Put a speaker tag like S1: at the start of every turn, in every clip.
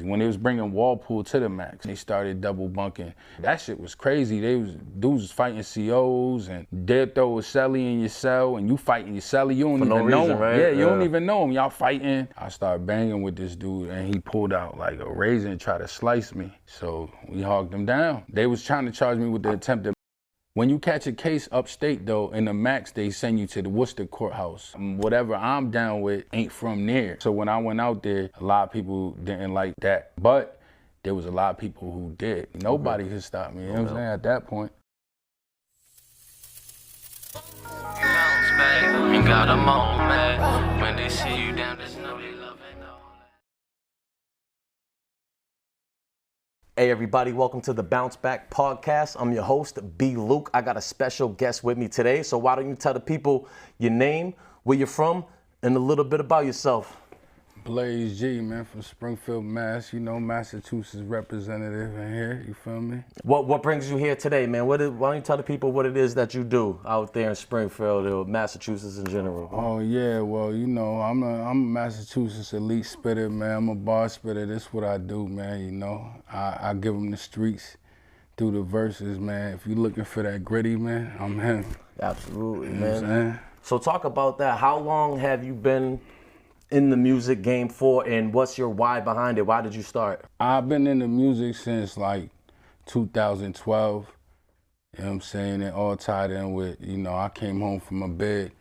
S1: When they was bringing Walpole to the max, they started double bunking. That shit was crazy. Dudes was fighting COs, and they'd throw a celly in your cell, and you fighting your celly, you don't even know him.
S2: Right?
S1: Yeah, you don't even know him. Y'all fighting. I started banging with this dude, and he pulled out like a razor and tried to slice me. So we hogged him down. They was trying to charge me with the attempted. When you catch a case upstate though, in the max, they send you to the Worcester courthouse. Whatever I'm down with ain't from there. So when I went out there, a lot of people didn't like that. But there was a lot of people who did. Nobody could stop me, you know what I'm saying, at that point.
S3: Bounce back, ain't got a moment. When they see you down, just know they love it.
S2: Hey everybody, welcome to the Bounce Back Podcast. I'm your host, B. Luke. I got a special guest with me today. So why don't you tell the people your name, where you're from, and a little bit about yourself.
S1: Blaze G, man, from Springfield, Mass. You know, Massachusetts representative in here, you feel me?
S2: What brings you here today, man? Why don't you tell the people what it is that you do out there in Springfield or Massachusetts in general?
S1: Oh yeah, well, you know, I'm a Massachusetts elite spitter, man. I'm a bar spitter. That's what I do, man, you know. I give them the streets through the verses, man. If you're looking for that gritty, man, I'm him.
S2: Absolutely,
S1: you know
S2: man.
S1: What I'm saying?
S2: So talk about that. How long have you been in the music game for, and what's your why behind it? Why did you start?
S1: I've been in the music since like 2012. You know what I'm saying? It all tied in with, you know, I came home from a bed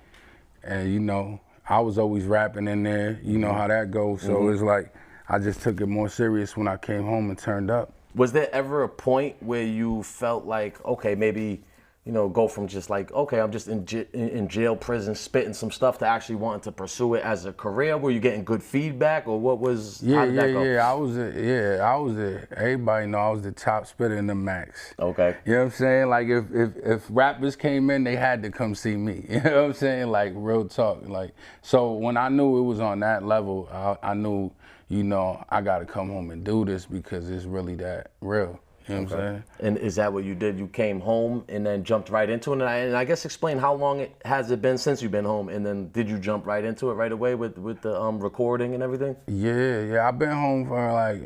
S1: and, you know, I was always rapping in there. You know how that goes. So it's like, I just took it more serious when I came home and turned up.
S2: Was there ever a point where you felt like, okay, maybe, you know, go from just like, okay, I'm just in jail, prison, spitting some stuff to actually wanting to pursue it as a career? Were you getting good feedback, or what was, how did that go?
S1: I was everybody know I was the top spitter in the max.
S2: Okay.
S1: You know what I'm saying? Like if rappers came in, they had to come see me. You know what I'm saying? Like real talk. Like, so when I knew it was on that level, I knew, you know, I gotta come home and do this because it's really that real. You know what I'm saying?
S2: And is that what you did? You came home and then jumped right into it? And I guess explain how long has it been since you've been home, and then did you jump right into it right away with the recording and everything?
S1: Yeah, I've been home for like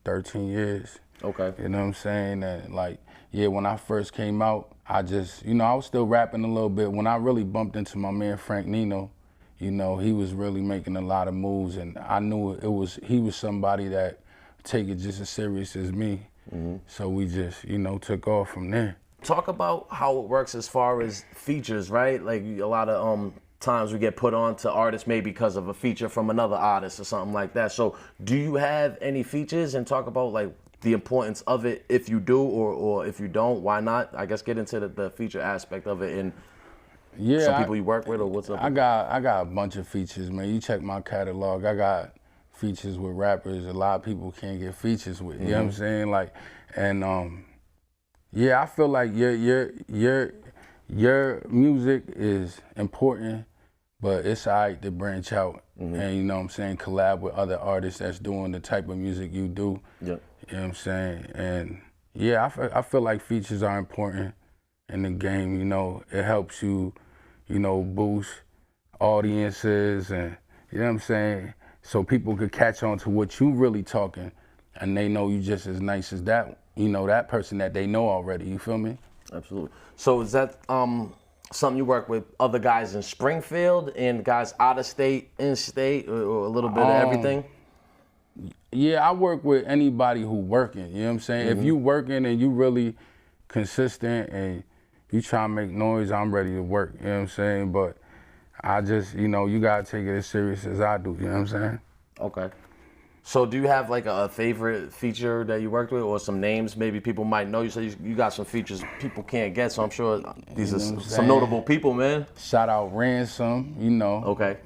S1: 13 years.
S2: Okay.
S1: You know what I'm saying? And like, yeah, when I first came out, I just, you know, I was still rapping a little bit. When I really bumped into my man Frank Nino, you know, he was really making a lot of moves, and I knew he was somebody that take it just as serious as me. So we just, you know, took off from there.
S2: Talk about how it works as far as features, right? Like a lot of times we get put on to artists maybe because of a feature from another artist or something like that. So do you have any features, and talk about like the importance of it if you do, or if you don't, why not? I guess get into the feature aspect of it, and some people you work with, or what's up?
S1: I got a bunch of features, man. You check my catalog. I got features with rappers a lot of people can't get features with. You know what I'm saying? Like, and yeah, I feel like your music is important, but it's alright to branch out and, you know what I'm saying, collab with other artists that's doing the type of music you do.
S2: Yeah.
S1: You know what I'm saying? And yeah, I feel like features are important in the game. You know, it helps you, you know, boost audiences, and you know what I'm saying? So people could catch on to what you really talking, and they know you just as nice as that, you know, that person that they know already. You feel me?
S2: Absolutely. So is that something you work with other guys in Springfield and guys out of state, in state, or a little bit of everything?
S1: Yeah, I work with anybody who working. You know what I'm saying? If you working and you really consistent and you try to make noise, I'm ready to work. You know what I'm saying? But I just, you know, you gotta take it as serious as I do, you know what I'm saying? Okay.
S2: So do you have like a favorite feature that you worked with, or some names maybe people might know? You say you got some features people can't get, so I'm sure these are some notable people, man.
S1: Shout out Ransom, you know.
S2: Okay.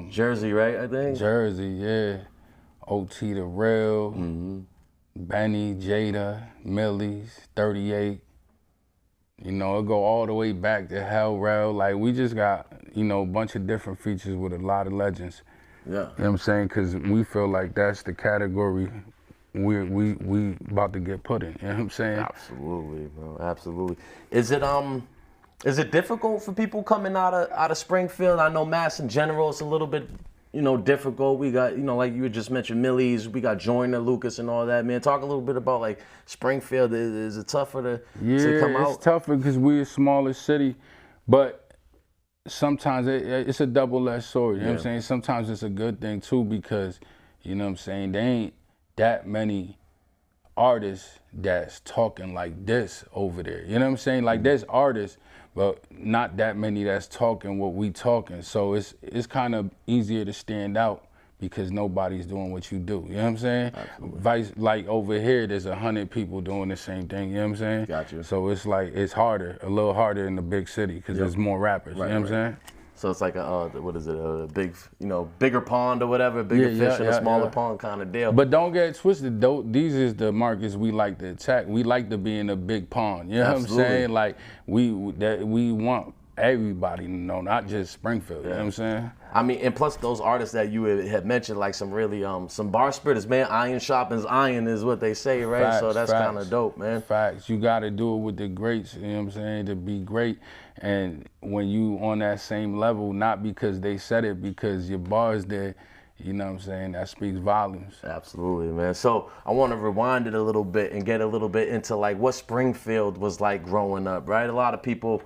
S2: Jersey, right, I think?
S1: Jersey, yeah. OT the Real, Benny, Jada, Millies, 38. You know, it go all the way back to Hell Rel. Like, we just got, you know, a bunch of different features with a lot of legends.
S2: Yeah.
S1: You know what I'm saying? Because we feel like that's the category we about to get put in. You know what I'm saying?
S2: Absolutely, bro. Absolutely. Is it difficult for people coming out of Springfield? I know Mass in general is a little bit difficult. We got, like you just mentioned, Millie's. We got Joyner Lucas and all that, man. Talk a little bit about like Springfield. Is it tougher to come out?
S1: It's tougher because we're a smaller city, but sometimes it's a double-edged sword. You know what I'm saying? Sometimes it's a good thing too because, you know what I'm saying, there ain't that many artists that's talking like this over there. You know what I'm saying? Like there's artists, but not that many that's talking what we talking. So it's kind of easier to stand out because nobody's doing what you do. You know what I'm saying? Absolutely. Like over here, there's 100 people doing the same thing. You know what I'm saying?
S2: Gotcha.
S1: So it's like it's harder, a little harder in the big city because there's more rappers. You know what I'm saying?
S2: So it's like a big, bigger pond or whatever, bigger fish in a smaller pond kind of deal.
S1: But don't get it twisted, though. These is the markets we like to attack. We like to be in a big pond. You know what I'm saying? Like we want everybody to know, not just Springfield. You know what I'm saying?
S2: I mean, and plus those artists that you had mentioned, like some really some bar spitters, man. Iron sharpens iron is what they say, right?
S1: Facts,
S2: so that's kind of dope, man.
S1: Facts. You got to do it with the greats. You know what I'm saying? To be great. And when you on that same level, not because they said it, because your bars there, you know what I'm saying, that speaks volumes.
S2: Absolutely, man. So I want to rewind it a little bit and get a little bit into like what Springfield was like growing up, right? A lot of people,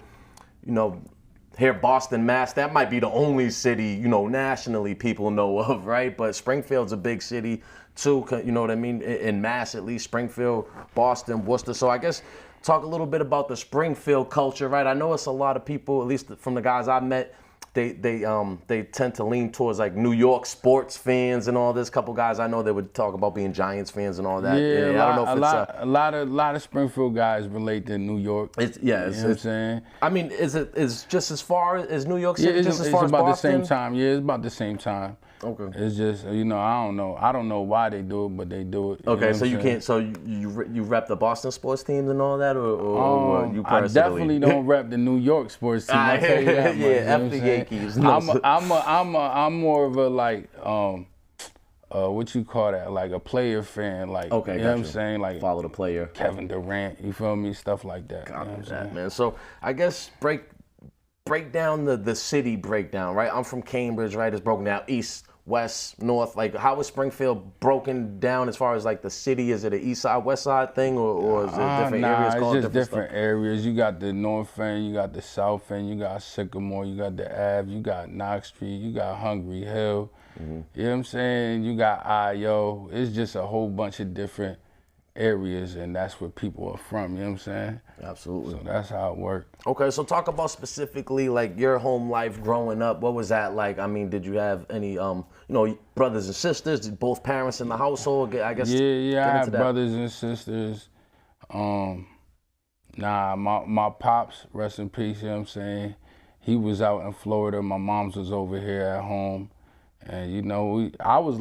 S2: here Boston, Mass, that might be the only city, nationally people know of, right? But Springfield's a big city too, you know what I mean? In Mass, at least, Springfield, Boston, Worcester. So I guess talk a little bit about the Springfield culture, right? I know it's a lot of people, at least from the guys I met, they tend to lean towards like New York sports fans and all this. Couple guys I know they would talk about being Giants fans and all that.
S1: Yeah,
S2: I don't know if
S1: a lot of Springfield guys relate to New York.
S2: You know what I'm saying? I mean, is just as far as New York City?
S1: Yeah,
S2: just as far as
S1: about
S2: Boston?
S1: the same time. Yeah, it's about the same time.
S2: Okay.
S1: It's just I don't know why they do it, but they do it.
S2: Okay, so you can't. So you rep the Boston sports teams and all that, or you personally?
S1: I definitely don't rep the New York sports team. I tell you that much,
S2: F the Yankees.
S1: I'm more of a like what you call that? Like a player fan. Like
S2: okay,
S1: you know what I'm saying? Like
S2: follow the player.
S1: Kevin Durant. You feel me? Stuff like that.
S2: Copy that, man. So I guess break down the city breakdown, right? I'm from Cambridge, right? It's broken down east, west, north. Like, how is Springfield broken down as far as like the city? Is it an east side, west side thing, or is it different areas called
S1: it's just different
S2: stuff?
S1: areas. You got the north end, you got the south end, you got Sycamore, you got the Ave, you got Knox Street, you got Hungry Hill. You know what I'm saying? You got IO. It's just a whole bunch of different areas, and that's where people are from, you know what I'm saying?
S2: Absolutely.
S1: So that's how it worked.
S2: Okay, so talk about specifically like your home life growing up. What was that like? I mean, did you have any brothers and sisters? Did both parents in the household? I guess
S1: Yeah, I had brothers and sisters. My pops, rest in peace, you know what I'm saying? He was out in Florida, my mom's was over here at home. And I was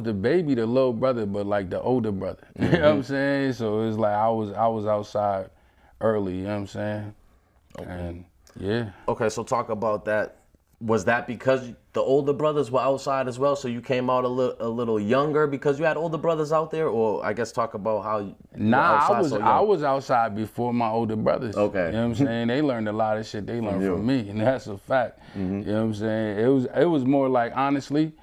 S1: the baby, the little brother, but like the older brother. You know what I'm saying? So it's like I was outside early, you know what I'm saying? Okay. And yeah.
S2: Okay, so talk about that. Was that because the older brothers were outside as well, so you came out a little younger because you had older brothers out there? Or I guess talk about how you
S1: I was outside before my older brothers.
S2: Okay.
S1: You know what I'm saying? They learned a lot of shit they learned from me, and that's a fact. You know what I'm saying? It was more like, honestly,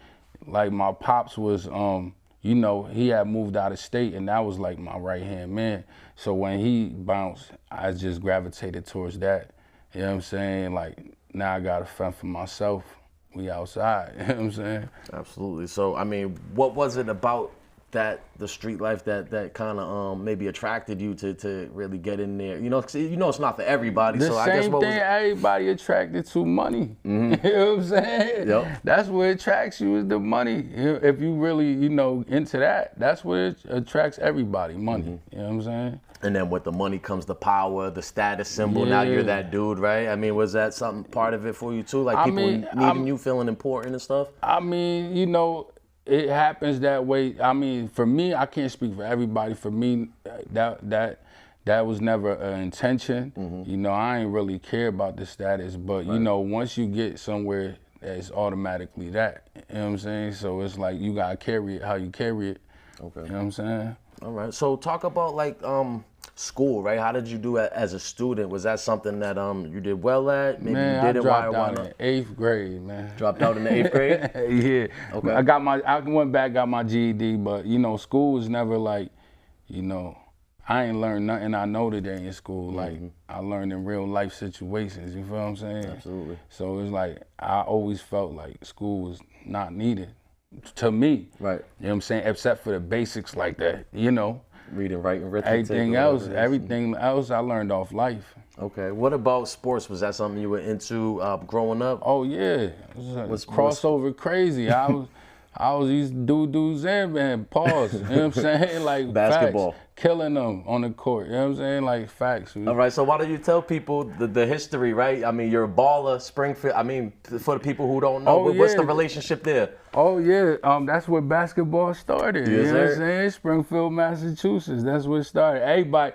S1: like my pops was, he had moved out of state, and that was like my right-hand man. So when he bounced, I just gravitated towards that. You know what I'm saying? Like, now I got to fend for myself. We outside, you know what I'm saying?
S2: Absolutely. So, I mean, what was it about the street life that kind of maybe attracted you to really get in there? It's not for everybody.
S1: The same thing everybody attracted to, money. You know what I'm saying?
S2: Yep.
S1: That's what attracts you, is the money. If you really, into that, that's what it attracts everybody, money. You know what I'm saying?
S2: And then with the money comes the power, the status symbol. Yeah. Now you're that dude, right? I mean, was that something part of it for you too? Like people needing you, feeling important and stuff?
S1: I mean, it happens that way. I mean, for me, I can't speak for everybody. For me, that was never an intention. I ain't really care about the status, but right. Once you get somewhere, it's automatically that. You know what I'm saying? So it's like you gotta carry it how you carry it. Okay. You know what I'm saying?
S2: All right. So talk about like School, right? How did you do it as a student? Was that something that you did well at? Maybe
S1: Man,
S2: you did
S1: I
S2: it.
S1: dropped
S2: Why
S1: out
S2: not?
S1: in 8th grade, man.
S2: Dropped out in the 8th grade?
S1: Yeah.
S2: Okay.
S1: I went back, got my GED, but you know, school was never like, you know, I ain't learned nothing I know today in school. Like, I learned in real life situations, you feel what I'm saying?
S2: Absolutely.
S1: So it's like, I always felt like school was not needed to me.
S2: Right.
S1: You know what I'm saying? Except for the basics like that, you know?
S2: Reading, writing, arithmetic.
S1: Everything else I learned off life.
S2: Okay. What about sports? Was that something you were into growing up?
S1: Oh yeah, crossover crazy. I was these dudes in, man. Pause. You know what I'm saying? Like
S2: Basketball.
S1: Facts, killing them on the court. You know what I'm saying? Like facts.
S2: All right. So why don't you tell people the history, right? I mean, you're a baller, Springfield. I mean, for the people who don't know, what's the relationship there?
S1: Oh yeah, that's where basketball started.
S2: Yes,
S1: you know what I'm
S2: sir.
S1: saying? Springfield, Massachusetts. That's where it started. Everybody.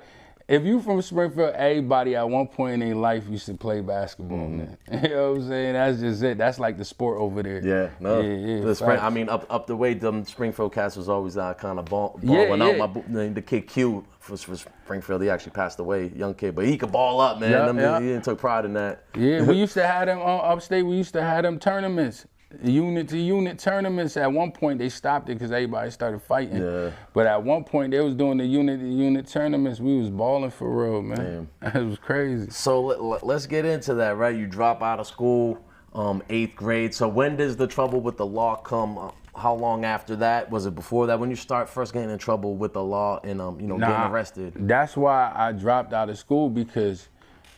S1: If you from Springfield, everybody at one point in their life used to play basketball, man. You know what I'm saying? That's just it. That's like the sport over there.
S2: Yeah, no.
S1: Yeah.
S2: I mean, up the way, them Springfield cats was always kind of balling out. The kid Q was for Springfield. He actually passed away, young kid, but he could ball up, man. He took pride in that.
S1: Yeah, we used to have them upstate. We used to have them tournaments. Unit-to-unit tournaments. At one point, they stopped it because everybody started fighting. Yeah. But at one point, they was doing the unit-to-unit tournaments. We was balling for real, man. Damn. It was crazy.
S2: So let's get into that, right? You drop out of school, 8th grade. So when does the trouble with the law come? How long after that? Was it before that when you start first getting in trouble with the law and getting arrested?
S1: That's why I dropped out of school, because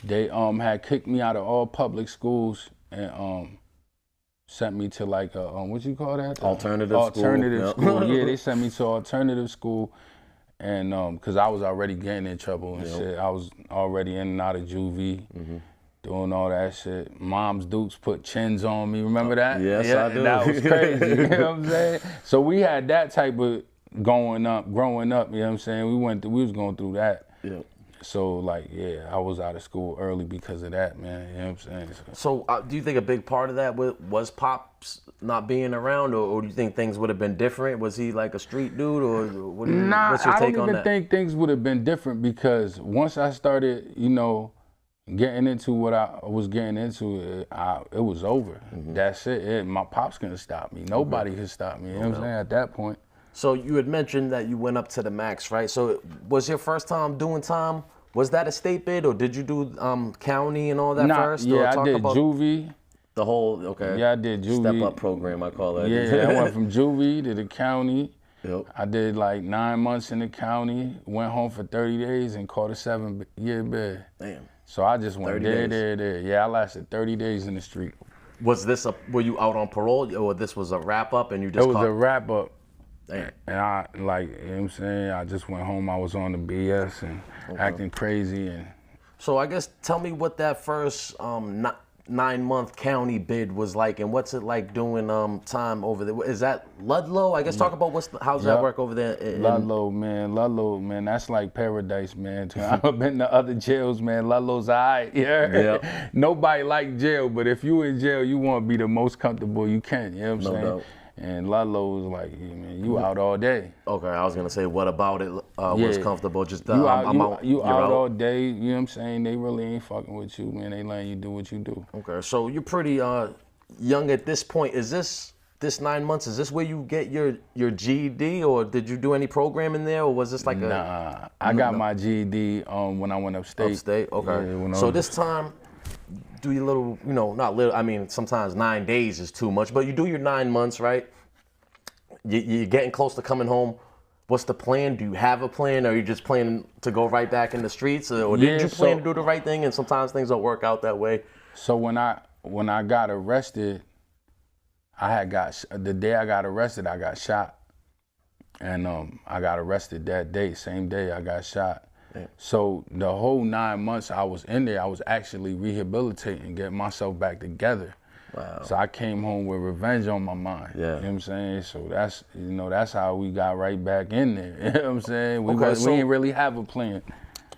S1: they had kicked me out of all public schools and sent me to like a, what you call that?
S2: Alternative
S1: school. Yeah, they sent me to alternative school, and cause I was already getting in trouble and shit. I was already in and out of juvie, doing all that shit. Mom's Dukes put chins on me. Remember that?
S2: Yes, I do.
S1: That was crazy. You know what I'm saying? So we had that type of growing up. You know what I'm saying? We was going through that.
S2: Yeah.
S1: So, like, yeah, I was out of school early because of that, man. You know what I'm saying?
S2: So do you think a big part of that was Pops not being around, or do you think things would have been different? Was he like a street dude, or what's your take on that?
S1: I don't even think things would have been different, because once I started, getting into what I was getting into, it was over. That's it. My Pops couldn't stop me. Nobody could stop me. You know what I'm saying? At that point.
S2: So you had mentioned that you went up to the max, right? So was your first time doing time, was that a state bid, or did you do county and all that first?
S1: Yeah, I did juvie.
S2: The whole, okay.
S1: Yeah, I did juvie.
S2: Step up program, I call it.
S1: Yeah, I went from juvie to the county.
S2: Yep.
S1: I did like 9 months in the county, went home for 30 days and caught a 7-year bid.
S2: Damn.
S1: So I just went there. Yeah, I lasted 30 days in the street.
S2: Were you out on parole, or this was a wrap up and you just
S1: It was a wrap up.
S2: Damn.
S1: And I, like, you know what I'm saying? I just went home, I was on the BS and acting crazy. And
S2: so I guess tell me what that first 9-month county bid was like, and what's it like doing time over there? Is that Ludlow? I guess talk about how's that work over there?
S1: Ludlow, man, that's like paradise, man. I've been to other jails, man. Ludlow's all right. Yeah. Nobody like jail, but if you in jail, you want to be the most comfortable you can. You know what I'm saying? Doubt. And Ludlow was like, yeah, man, you out all day.
S2: Okay, I was gonna say, what about it was comfortable? Just
S1: you out all day. You know what I'm saying? They really ain't fucking with you, man. They letting you do what you do.
S2: Okay, so you're pretty young at this point. Is this 9 months? Is this where you get your GED, or did you do any programming there, or was this like
S1: I got my GED when I went upstate.
S2: Upstate, okay. Yeah, so this time, do your little, not little, I mean, sometimes 9 days is too much, but you do your 9 months, right? You're getting close to coming home. What's the plan? Do you have a plan, or are you just planning to go right back in the streets? Or did you plan to do the right thing, and sometimes things don't work out that way?
S1: So when I got arrested, the day I got arrested, I got shot. And I got arrested that day, same day I got shot. Yeah. So the whole 9 months I was in there, I was actually rehabilitating, getting myself back together. Wow. So I came home with revenge on my mind. Yeah. You know what I'm saying? So that's how we got right back in there. You know what I'm saying? We didn't really have a plan.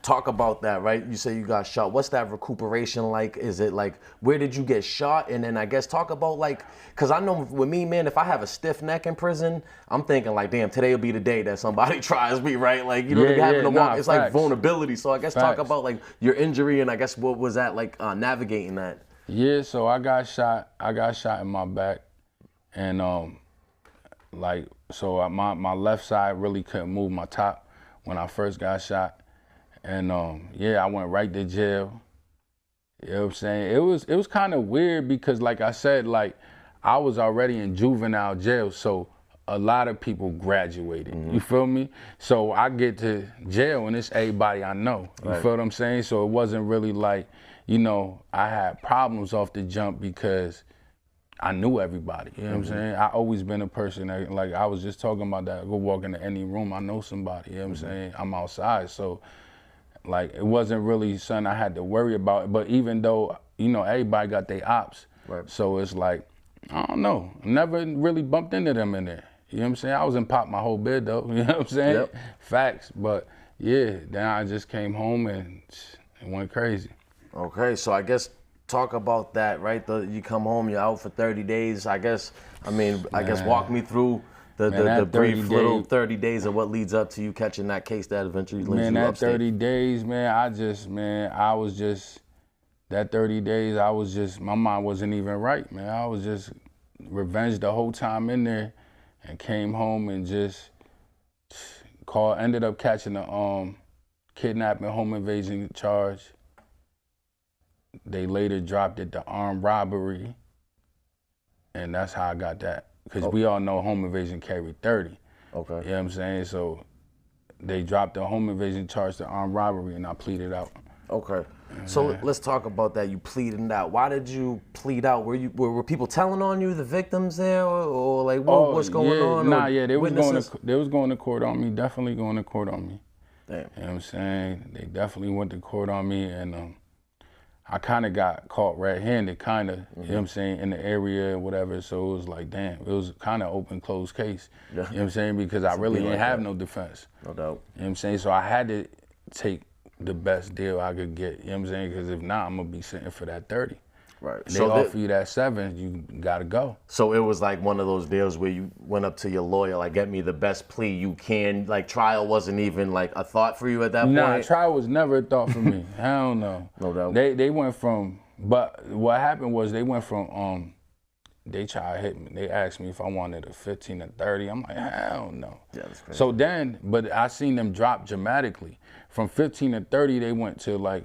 S2: talk about that, right? You say you got shot. What's that recuperation like? Is it like, where did you get shot? And then I guess talk about like, cause I know with me, man, if I have a stiff neck in prison, I'm thinking like, damn, today will be the day that somebody tries me, right? Like, you know, they be having to walk. It's like vulnerability. So I guess talk about like your injury and I guess what was that like navigating that?
S1: Yeah, so I got shot in my back, and like, so my left side really couldn't move my top when I first got shot, and yeah, I went right to jail. You know what I'm saying? It was kind of weird because, like I said, like I was already in juvenile jail, so a lot of people graduated. You feel me? So I get to jail and it's everybody I know. You feel what I'm saying? So it wasn't really like, you know, I had problems off the jump because I knew everybody. You know what I'm saying? I always been a person that, like I was just talking about that, I go walk into any room, I know somebody. You know what I'm saying? I'm outside. So like it wasn't really something I had to worry about. But even though, you know, everybody got their ops. So it's like, I don't know. I never really bumped into them in there. You know what I'm saying? I was in pop my whole bed though. You know what I'm saying? Facts. But yeah, then I just came home and it went crazy.
S2: Okay, so I guess talk about that, right? You come home, you're out for 30 days. I guess walk me through the brief little 30 days of what leads up to you catching that case that eventually leads you upstate.
S1: 30 days, man, that 30 days, my mind wasn't even right, man. I was just revenged the whole time in there and came home and just ended up catching a kidnapping, home invasion charge. They later dropped it to armed robbery, and that's how I got that. Because we all know home invasion carried 30. Okay. You know what I'm saying? So they dropped the home invasion charge to armed robbery, and I pleaded out.
S2: Okay. So let's talk about that. You pleaded out. Why did you plead out? Were people telling on you, the victims there, or like what's going on?
S1: Nah, they was going to court on me. Definitely going to court on me. Damn. You know what I'm saying? They definitely went to court on me, and I kind of got caught red-handed, kind of, you know what I'm saying, in the area or whatever. So it was like, damn, it was kind of open, closed case. You know what I'm saying? Because I really didn't have no defense. No doubt. You know what I'm saying? So I had to take the best deal I could get, you know what I'm saying? Because if not, I'm going to be sitting for that 30. Right. And so they offer you that 7, you got to go.
S2: So it was like one of those deals where you went up to your lawyer, like, get me the best plea you can. Like, trial wasn't even like a thought for you at that point?
S1: Nah, trial was never a thought for me. Hell no. No doubt. They went from, but what happened was they went from, they tried to hit me. They asked me if I wanted a 15 to 30. I'm like, hell no. Yeah, that's crazy. So then, but I seen them drop dramatically. From 15 to 30, they went to like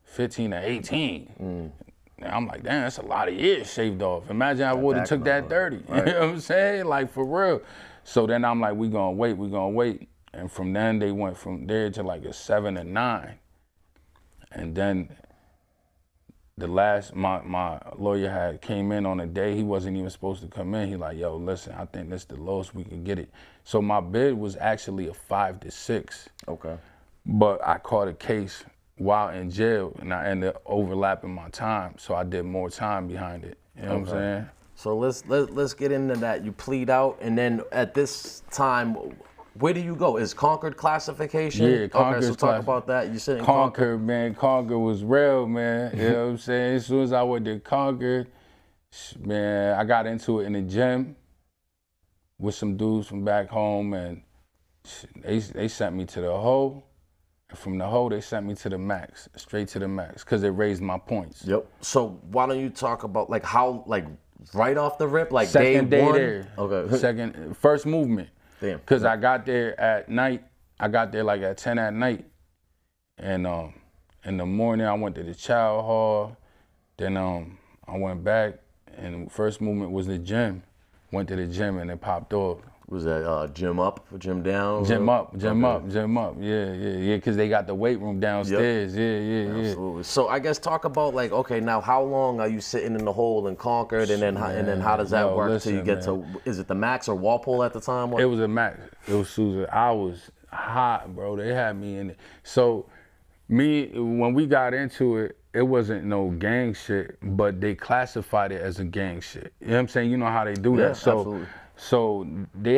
S1: 15 to 18. I'm like, damn, that's a lot of years shaved off. Imagine I would have took that 30. Right. You know what I'm saying? Like, for real. So then I'm like, we gonna wait. And from then, they went from there to like a 7 and 9. And then the last, my lawyer came in on a day he wasn't even supposed to come in. He like, yo, listen, I think that's the lowest we can get it. So my bid was actually a 5 to 6. Okay. But I caught a case while in jail, and I ended up overlapping my time, so I did more time behind it. You know what I'm saying?
S2: So let's get into that. You plead out, and then at this time, where do you go? Is Concord classification?
S1: Yeah, Concord.
S2: Okay, so talk about that. You said in
S1: Concord, man. Concord was real, man. You know what I'm saying? As soon as I went to Concord, man, I got into it in the gym with some dudes from back home, and they sent me to the hole. From the hole, they sent me to the max, straight to the max, because it raised my points.
S2: Yep. So why don't you talk about like how, like right off the rip, like
S1: second day
S2: one?
S1: There. Okay. First movement. Damn. Because I got there at night. I got there like at 10 at night, and in the morning I went to the chow hall. Then I went back, and first movement was the gym. Went to the gym and it popped off.
S2: Was that gym up, gym down?
S1: Gym up. Yeah, because they got the weight room downstairs. Yep. Yeah. Absolutely.
S2: So I guess talk about like, okay, now how long are you sitting in the hole in Concord, and then how does that work till you get to? Is it the max or Walpole at the time?
S1: It was a max. It was Susan. I was hot, bro. They had me in it. So when we got into it, it wasn't no gang shit, but they classified it as a gang shit. You know what I'm saying? You know how they do that. So. Absolutely. So they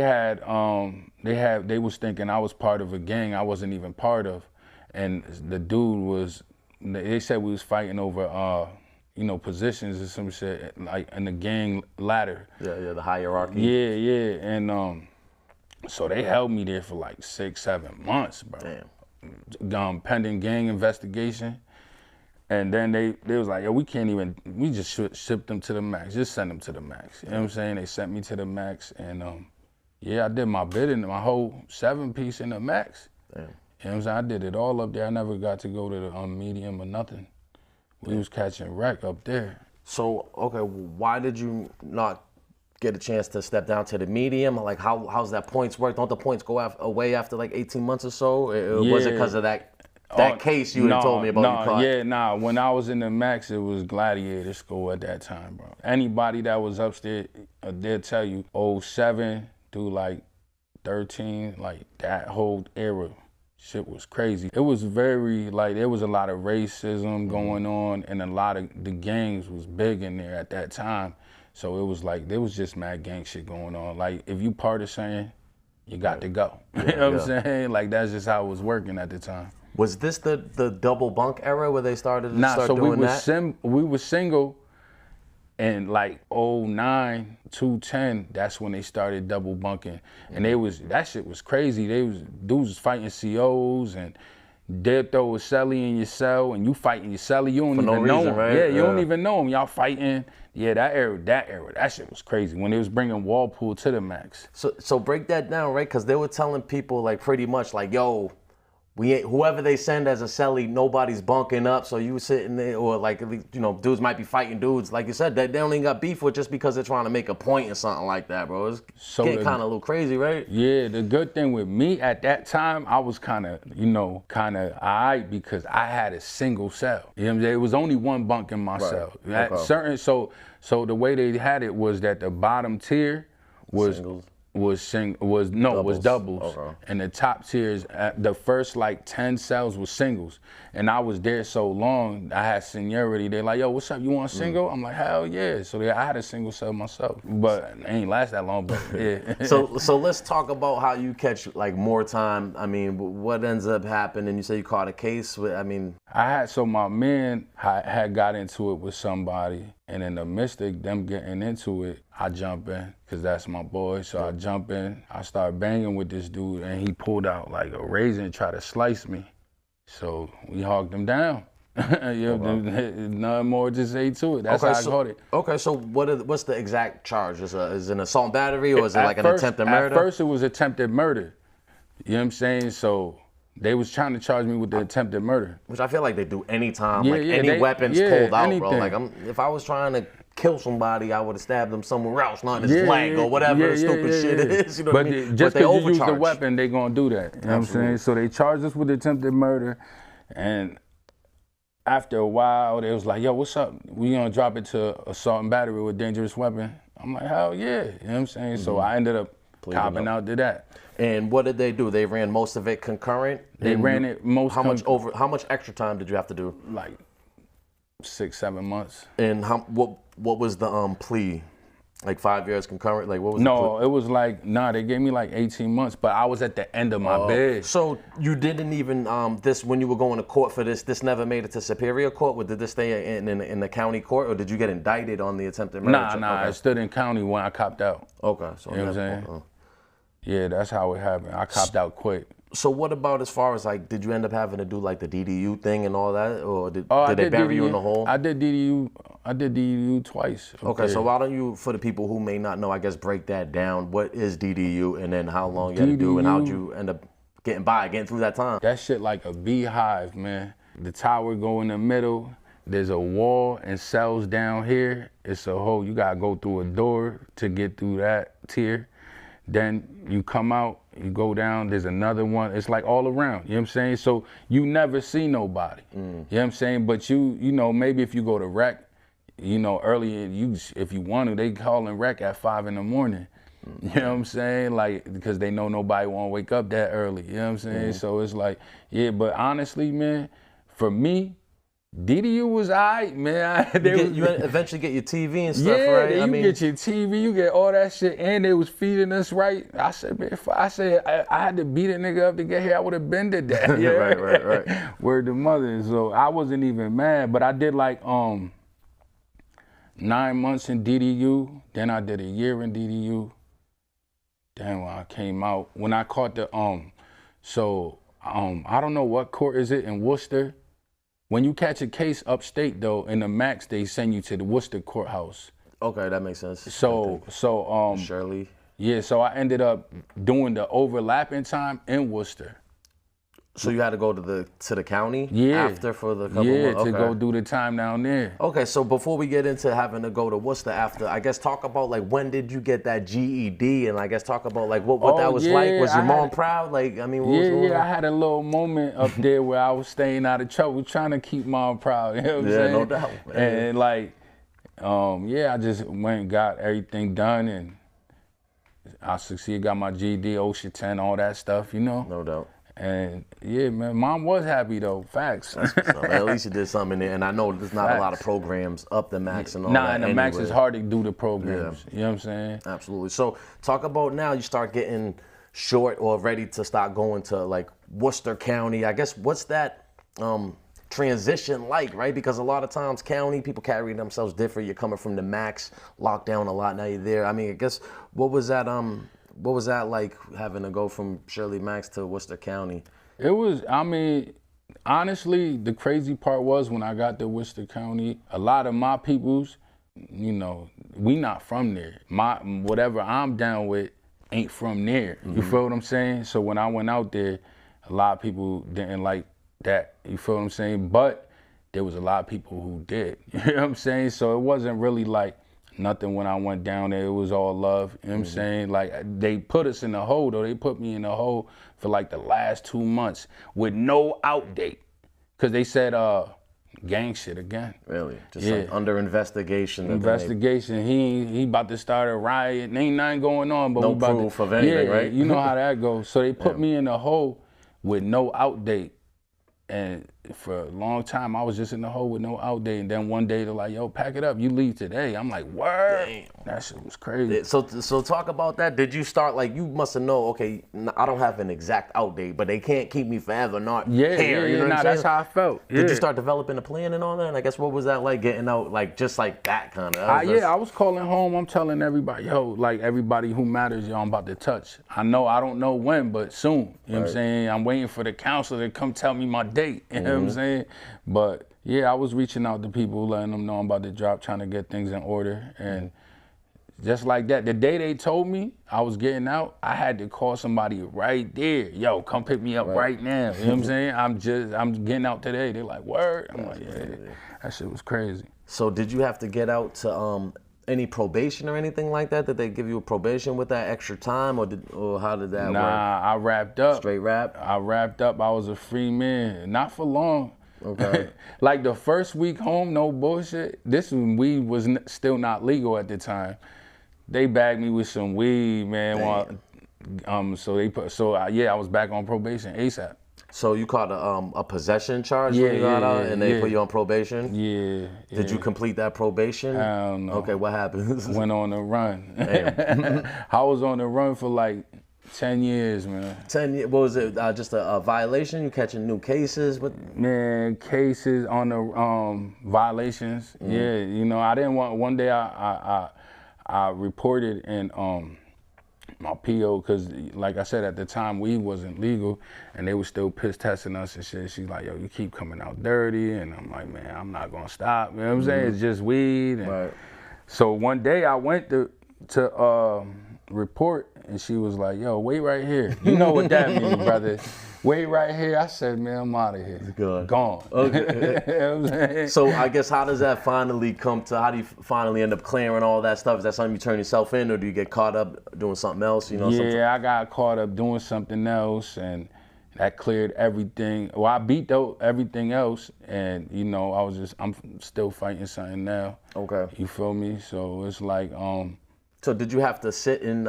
S1: was thinking I was part of a gang I wasn't even part of, and the dude was, they said we was fighting over, you know, positions or some shit, like in the gang ladder.
S2: Yeah, the hierarchy.
S1: Yeah, and so they held me there for like 6-7 months, bro.
S2: Damn.
S1: Pending gang investigation. And then they was like, yo, we just ship them to the max, just send them to the max. You know what I'm saying? They sent me to the max, and yeah, I did my bid in my whole 7-piece in the max.
S2: Damn.
S1: You know what I'm saying? I did it all up there. I never got to go to the medium or nothing. We was catching wreck up there.
S2: So, okay, why did you not get a chance to step down to the medium? Like, how's that points work? Don't the points go away after like 18 months or so? Was it because of that case you had told me about?
S1: When I was in the max, it was gladiator school at that time, bro. Anybody that was upstairs, they'll tell you, 07 through like 13, like that whole era, shit was crazy. It was very, like, there was a lot of racism going on, and a lot of the gangs was big in there at that time. So it was like, there was just mad gang shit going on. Like, if you partisan, you got to go. You know what I'm saying? Like, that's just how it was working at the time.
S2: Was this the double bunk era where they started doing that?
S1: We were single, and like 09, 210, that's when they started double bunking. And that shit was crazy. Dudes was fighting COs, and they'd throw a celly in your cell, and you fighting your celly, you don't even know him. Right? Yeah, you don't even know him. Y'all fighting. Yeah, that era, that shit was crazy when they was bringing Walpole to the max.
S2: So break that down, right? Because they were telling people like pretty much like, yo, whoever they send as a celly, nobody's bunking up. So you sitting there, or like, you know, dudes might be fighting dudes. Like you said, they only got beef with just because they're trying to make a point or something like that, bro. It's getting kind of a little crazy, right?
S1: Yeah, the good thing with me at that time, I was kind of all right because I had a single cell. You know what I'm saying? It was only one bunk in my cell. Okay. So the way they had it was that the bottom tier was
S2: Singles.
S1: was doubles.
S2: Okay.
S1: And the top tiers, the first like 10 cells was singles. And I was there so long, I had seniority. They're like, yo, what's up, you want a single? I'm like, hell yeah. So I had a single cell myself, but it ain't last that long, but yeah.
S2: So let's talk about how you catch like more time. I mean, what ends up happening? You say you caught a case with,
S1: my man had got into it with somebody, and in the midst of them getting into it, I jump in, because that's my boy. So I jump in, I start banging with this dude, and he pulled out like a razor and tried to slice me. So we hogged him down. Nothing more to say to it. That's how I caught it.
S2: Okay, so what's the exact charge? Is it an assault and battery, or is it like an attempted murder?
S1: At first it was attempted murder. You know what I'm saying? So they was trying to charge me with the attempted murder.
S2: Which I feel like they do anytime, any weapons pulled out, anything. Bro. Like if I was trying to kill somebody, I would have stabbed them somewhere else, not in his leg or whatever stupid shit it is. You know what I mean?
S1: Just because you use the weapon, they gonna do that. You know what I'm saying? So they charged us with attempted murder, and after a while, they was like, yo, what's up? We gonna drop it to assault and battery with dangerous weapon? I'm like, hell yeah. You know what I'm saying? Mm-hmm. So I ended up copping out to that.
S2: And what did they do? They ran most of it concurrent?
S1: They ran it most
S2: How much extra time did you have to do?
S1: Like 6-7 months.
S2: And what was the plea? Like 5 years concurrent? Like what was
S1: No, it was like, they gave me like 18 months, but I was at the end of my bid.
S2: So you didn't even, when you were going to court for this never made it to Superior Court? Or did this stay in the county court, or did you get indicted on the attempted murder?
S1: Nah, I stood in county when I copped out.
S2: Okay. So
S1: you know what I'm saying? Yeah, that's how it happened. I copped out quick.
S2: So what about as far as like, did you end up having to do like the DDU thing and all that, or did they bury you in the hole?
S1: I did DDU twice.
S2: Okay, so why don't you, for the people who may not know, I guess break that down. What is DDU, and then how long you had to do, and how'd you end up getting through that time?
S1: That shit like a beehive, man. The tower go in the middle. There's a wall and cells down here. It's a hole. You gotta go through a door to get through that tier. Then you come out, you go down, there's another one. It's like all around, you know what I'm saying? So you never see nobody, you know what I'm saying? But you know, maybe if you go to rec, earlier, if you want to, they call in rec at 5 in the morning. You know what I'm saying? Like, because they know nobody won't wake up that early, you know what I'm saying? So it's like, but honestly, man, for me, DDU was alright, man.
S2: You eventually get your TV and stuff,
S1: yeah,
S2: right?
S1: you get your TV, you get all that shit, and they was feeding us right. I said, man, if I had to beat a nigga up to get here, I would have been to that. Yeah.
S2: right.
S1: Word to mother. So I wasn't even mad, but I did like 9 months in DDU. Then I did a year in DDU. Then when I came out, when I caught the I don't know what court is it in Worcester. When you catch a case upstate though, in the max, they send you to the Worcester courthouse.
S2: Okay, that makes sense.
S1: So
S2: Shirley.
S1: Yeah, so I ended up doing the overlapping time in Worcester.
S2: So you had to go to the county after for the couple months?
S1: To go do the time down there.
S2: Okay, so before we get into having to go to Worcester after, I guess talk about like when did you get that GED, and I guess talk about like what that was like. Was your mom proud? Like, I mean, what was going on?
S1: I had a little moment up there where I was staying out of trouble, trying to keep mom proud. You know what I'm saying?
S2: No doubt.
S1: Man. And like, I just went and got everything done, and I succeeded, got my GED, OSHA 10, all that stuff, you know?
S2: No doubt.
S1: And yeah, man, mom was happy though. Facts.
S2: That's what's up, man. At least you did something in there. And I know there's not a lot of programs up the max and all that.
S1: And the max is hard to do the programs.
S2: Yeah.
S1: You know what I'm saying?
S2: Absolutely. So talk about now you start getting short or ready to start going to like Worcester County. I guess what's that transition like, right? Because a lot of times county people carry themselves different. You're coming from the max, locked down a lot, now you're there. I mean, I guess what was that like having to go from Shirley Max to Worcester County?
S1: It was, I mean, honestly, the crazy part was when I got to Worcester County, a lot of my peoples, you know, we not from there. Whatever I'm down with ain't from there. You feel what I'm saying? So when I went out there, a lot of people didn't like that. You feel what I'm saying? But there was a lot of people who did. You know what I'm saying? So it wasn't really like nothing when I went down there. It was all love. You know what I'm saying? Like, they put us in the hole, though. They put me in the hole for like the last 2 months with no out date. Because they said gang shit again.
S2: Really? Just like under investigation.
S1: Investigation. He about to start a riot. Ain't nothing going on. But
S2: no proof of anything, right?
S1: You know how that goes. So they put me in the hole with no out date. And for a long time, I was just in the hole with no out date. And then one day, they're like, yo, pack it up. You leave today. I'm like, word. Damn. That shit was crazy.
S2: So talk about that. Did you start, like, you must have known, okay, I don't have an exact out date, but they can't keep me forever not here. You know what I'm saying?
S1: That's how I felt.
S2: Did you start developing a plan and all that? And I guess what was that like, getting out, like, just like that kind of?
S1: I was calling home. I'm telling everybody, yo, like, everybody who matters, yo, I'm about to touch. I don't know when, but soon. You know what I'm saying? I'm waiting for the counselor to come tell me my date. You know what I'm saying? But yeah, I was reaching out to people, letting them know I'm about to drop, trying to get things in order. And just like that, the day they told me I was getting out, I had to call somebody right there. Yo, come pick me up right now. You know what I'm saying? I'm getting out today. They're like, word? I'm like, yeah, that shit was crazy.
S2: So did you have to get out to any probation or anything like that? Did they give you a probation with that extra time, or how did that work?
S1: Nah, I wrapped up.
S2: Straight wrap?
S1: I wrapped up. I was a free man. Not for long.
S2: Okay.
S1: Like the first week home, no bullshit. This weed was still not legal at the time. They bagged me with some weed, man. I was back on probation ASAP.
S2: So you caught a possession charge when you got out, and they put you on probation?
S1: Yeah.
S2: Did you complete that probation?
S1: I don't know.
S2: Okay, what happened?
S1: Went on the run.
S2: Damn.
S1: I was on the run for like 10 years, man.
S2: 10 years? What was it? Just a violation? You catching new cases?
S1: Man, cases on the violations. Yeah, you know, I didn't want. One day I reported in my PO, because like I said, at the time weed wasn't legal and they were still piss testing us and shit. She's like, yo, you keep coming out dirty. And I'm like, man, I'm not gonna stop. You know what I'm saying? It's just weed. And so one day I went to report, and she was like, yo, wait right here. You know what that means, brother. Wait right here. I said, man, I'm out of here.
S2: Good.
S1: Gone.
S2: Okay.
S1: You know what I'm saying?
S2: So I guess how does that finally come to, how do you finally end up clearing all that stuff? Is that something you turn yourself in, or do you get caught up doing something else? You know,
S1: yeah, I got caught up doing something else, and that cleared everything. Well, I beat everything else, and you know, I'm still fighting something now.
S2: Okay.
S1: You feel me? So it's like,
S2: So did you have to sit in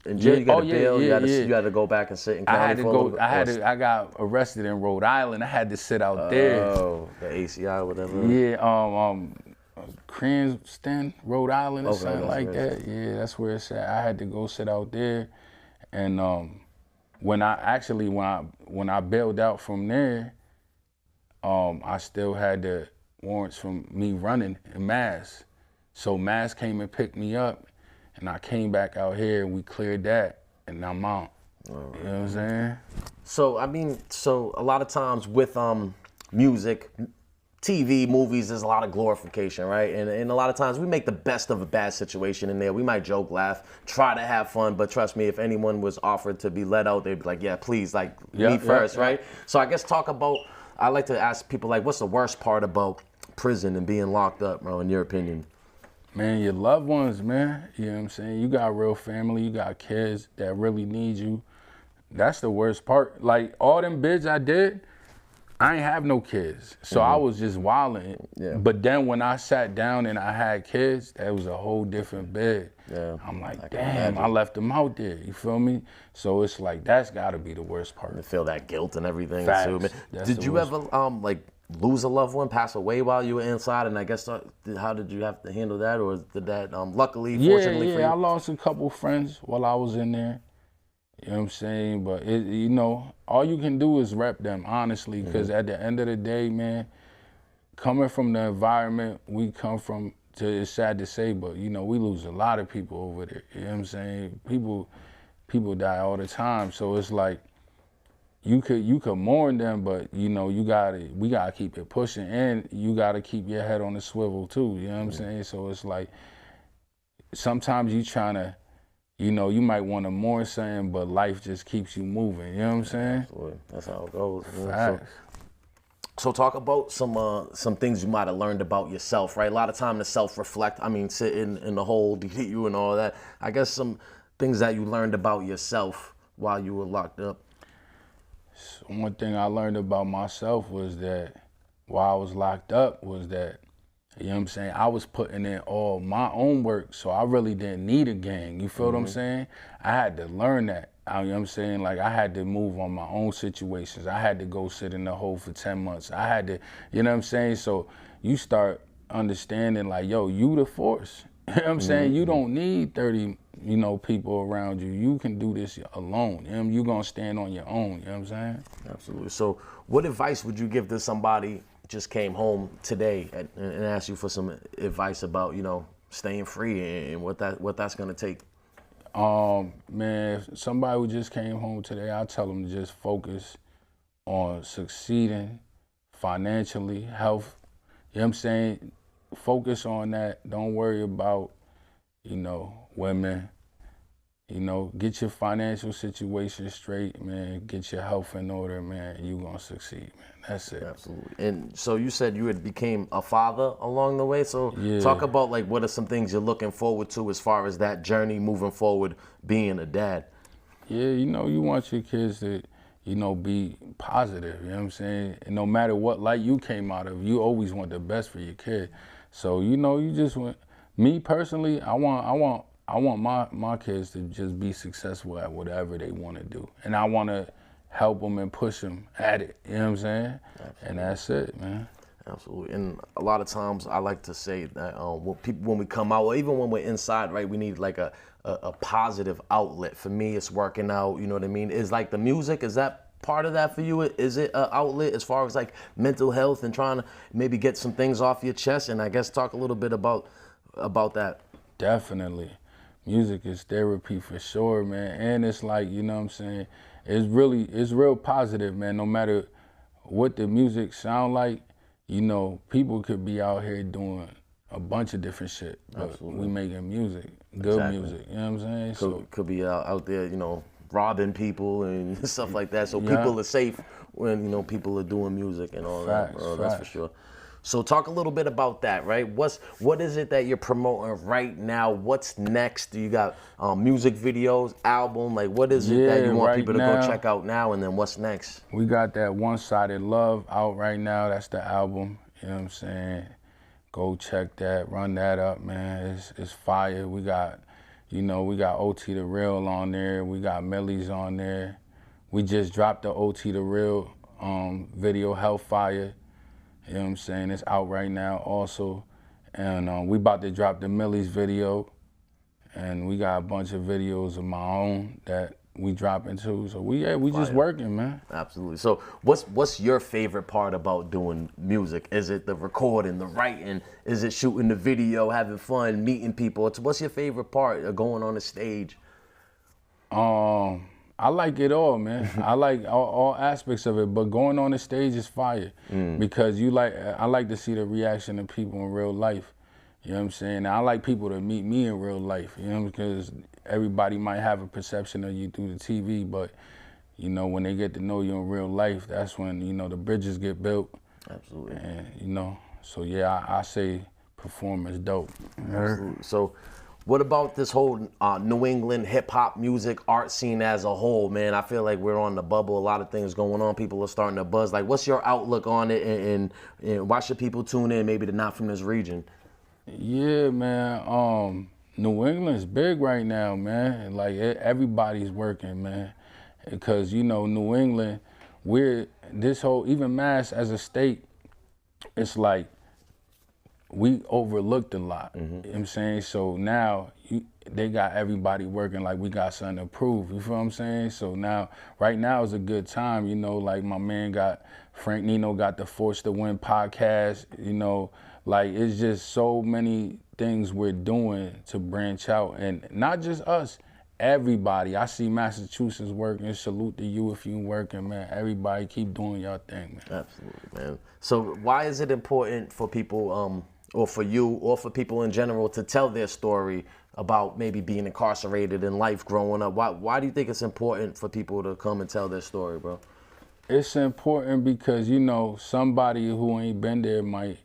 S2: in jail? You got
S1: Oh,
S2: a
S1: yeah,
S2: bail.
S1: yeah,
S2: You had to go back and sit in
S1: I
S2: county
S1: had to
S2: for a little
S1: go.
S2: bit?
S1: I got arrested in Rhode Island. I had to sit out there.
S2: Oh, the ACI, whatever.
S1: Yeah, Cranston, Rhode Island, or
S2: Okay,
S1: something
S2: that's
S1: like
S2: where it's
S1: that. Yeah, that's where it's at. I had to go sit out there, and when I bailed out from there, I still had the warrants from me running in Mass. So Mass came and picked me up, and I came back out here, and we cleared that, and I'm out. You know what I'm saying?
S2: So I mean, so a lot of times with music, TV, movies, there's a lot of glorification, right? And a lot of times we make the best of a bad situation in there. We might joke, laugh, try to have fun, but trust me, if anyone was offered to be let out, they'd be like, yeah, please, like me first, right? So I guess I like to ask people, like, what's the worst part about prison and being locked up, bro, in your opinion?
S1: Man, your loved ones, man. You know what I'm saying? You got real family, you got kids that really need you. That's the worst part. Like, all them bids I did, I ain't have no kids. So I was just wilding.
S2: Yeah.
S1: But then when I sat down and I had kids, that was a whole different bid.
S2: Yeah.
S1: I'm like,
S2: I can
S1: damn,
S2: imagine.
S1: I left them out there. You feel me? So it's like, that's gotta be the worst part.
S2: To feel that guilt and everything,
S1: Facts.
S2: too. Man.
S1: That's
S2: Did
S1: the
S2: you
S1: worst.
S2: ever like lose a loved one, pass away while you were inside? And I guess how did you have to handle that, or did that luckily, fortunately for you?
S1: I lost a couple friends while I was in there. You know what I'm saying? But you know, all you can do is rep them, honestly, because at the end of the day, man, coming from the environment we come from, it's sad to say, but you know, we lose a lot of people over there. You know what I'm saying? People die all the time, so it's like you could mourn them, but you know, we gotta keep it pushing, and you gotta keep your head on the swivel too. You know what I'm saying? So it's like sometimes you trying to, you know, you might want to mourn something, but life just keeps you moving. You know what I'm saying?
S2: Absolutely. That's how it goes.
S1: Facts.
S2: So talk about some things you might have learned about yourself, right? A lot of time to self-reflect. I mean, sitting in the hole, you and all that. I guess some things that you learned about yourself while you were locked up.
S1: So one thing I learned about myself was that while I was locked up was that, you know what I'm saying, I was putting in all my own work, so I really didn't need a gang. You feel what I'm saying? I had to learn that. You know what I'm saying? Like, I had to move on my own situations. I had to go sit in the hole for 10 months. I had to, you know what I'm saying? So you start understanding, like, yo, you the force. You know what I'm saying? You don't need 30, you know, people around you. You can do this alone. You know, you're going to stand on your own. You know what I'm saying?
S2: Absolutely. So what advice would you give to somebody just came home today and asked you for some advice about, you know, staying free and what that's going to take?
S1: Man, if somebody who just came home today, I'll tell them to just focus on succeeding financially, health. You know what I'm saying? Focus on that. Don't worry about, you know, women. You know, get your financial situation straight, man. Get your health in order, man. And you're going to succeed, man. That's it.
S2: Absolutely. And so you said you had became a father along the way. So
S1: Yeah.
S2: talk about, like, what are some things you're looking forward to as far as that journey moving forward, being a dad?
S1: Yeah, you know, you want your kids to, you know, be positive, you know what I'm saying? And no matter what light you came out of, you always want the best for your kid. So, you know, you just want, me personally, I want my kids to just be successful at whatever they want to do. And I want to help them and push them at it, you know what I'm saying? Absolutely. And that's it, man.
S2: Absolutely. And a lot of times I like to say that when we come out, or even when we're inside, right, we need like a positive outlet. For me, it's working out, you know what I mean? Is like the music, is that part of that for you? Is it an outlet as far as like mental health and trying to maybe get some things off your chest? And I guess talk a little bit about that.
S1: Definitely. Music is therapy for sure, man. And it's like, you know what I'm saying? It's real positive, man. No matter what the music sound like, you know, people could be out here doing a bunch of different shit, but
S2: Absolutely.
S1: we making music, good
S2: Exactly.
S1: music, you know what I'm saying?
S2: Could be out there, you know, robbing people and stuff like that. So
S1: Yeah.
S2: people are safe when, you know, people are doing music and all that, bro. That's for
S1: Facts.
S2: sure. So talk a little bit about that, right? What is it that you're promoting right now? What's next? Do you got music videos, album? Like, what is it that you want
S1: right
S2: people to
S1: now,
S2: go check out now? And then what's next?
S1: We got that One-Sided Love out right now. That's the album, you know what I'm saying? Go check that, run that up, man. It's fire. We got, You know, we got OT the Real on there. We got Millie's on there. We just dropped the OT the Real video, Hellfire. You know what I'm saying? It's out right now also. And we about to drop the Millie's video. And we got a bunch of videos of my own that we dropping too. So we just working, man.
S2: Absolutely. So what's your favorite part about doing music? Is it the recording, the writing? Is it shooting the video, having fun, meeting people? What's your favorite part of going on the stage?
S1: I like it all, man. I like all aspects of it, but going on the stage is fire because I like to see the reaction of people in real life. You know what I'm saying? And I like people to meet me in real life, you know, because everybody might have a perception of you through the TV, but, you know, when they get to know you in real life, that's when, you know, the bridges get built.
S2: Absolutely.
S1: And, you know, so yeah, I say performance dope.
S2: Absolutely. So what about this whole New England hip-hop music art scene as a whole, man? I feel like we're on the bubble. A lot of things going on. People are starting to buzz. Like, what's your outlook on it, and why should people tune in, maybe they're not from this region?
S1: Yeah, man. New England's big right now, man. Like everybody's working, man. Because you know, New England, even Mass as a state, it's like we overlooked a lot. You know what I'm saying? So now they got everybody working like we got something to prove. You feel what I'm saying? So right now is a good time. You know, like my man Frank Nino got the Force to Win podcast. You know. Like, it's just so many things we're doing to branch out. And not just us, everybody. I see Massachusetts working. Salute to you if you working, man. Everybody keep doing your thing, man.
S2: Absolutely, man. So why is it important for people, or for you, or for people in general, to tell their story about maybe being incarcerated in life growing up? Why do you think it's important for people to come and tell their story, bro?
S1: It's important because, you know, somebody who ain't been there might,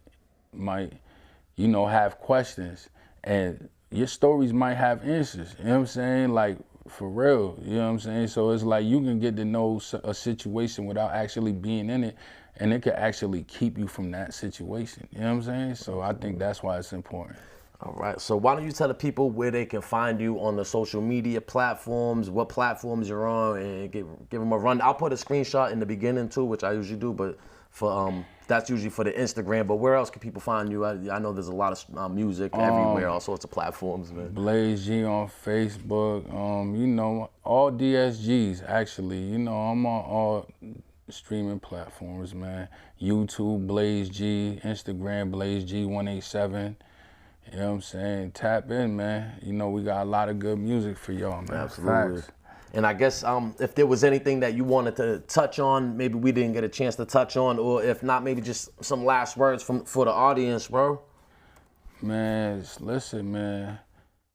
S1: you know, have questions, and your stories might have answers, you know what I'm saying? Like, for real, you know what I'm saying? So it's like you can get to know a situation without actually being in it, and it could actually keep you from that situation, you know what I'm saying? So I think that's why it's important.
S2: All right, so why don't you tell the people where they can find you on the social media platforms, what platforms you're on, and give them a run. I'll put a screenshot in the beginning too, which I usually do, but for that's usually for the Instagram. But where else can people find you? I know there's a lot of music everywhere, all sorts of platforms, man.
S1: Blaze G on Facebook, you know, all DSGs actually. You know, I'm on all streaming platforms, man. YouTube, Blaze G, Instagram, Blaze G 187. You know what I'm saying? Tap in, man. You know, we got a lot of good music for y'all, man.
S2: Absolutely.
S1: Facts.
S2: And I guess if there was anything that you wanted to touch on, maybe we didn't get a chance to touch on, or if not, maybe just some last words for the audience, bro.
S1: Man, listen, man.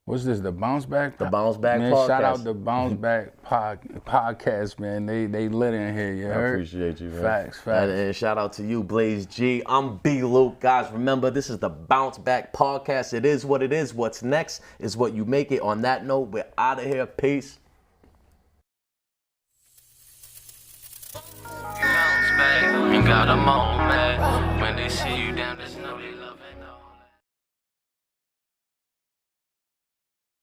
S1: What's this, the Bounce Back?
S2: The Bounce Back
S1: man,
S2: podcast.
S1: Shout out the Bounce Back podcast, man. They lit in here, you heard?
S2: I appreciate you, man.
S1: Facts.
S2: And shout out to you, Blaze G. I'm B. Luke. Guys, remember, this is the Bounce Back podcast. It is what it is. What's next is what you make it. On that note, we're out of here. Peace.
S3: Bounce back, ain't got a moment. When they see you down, there's no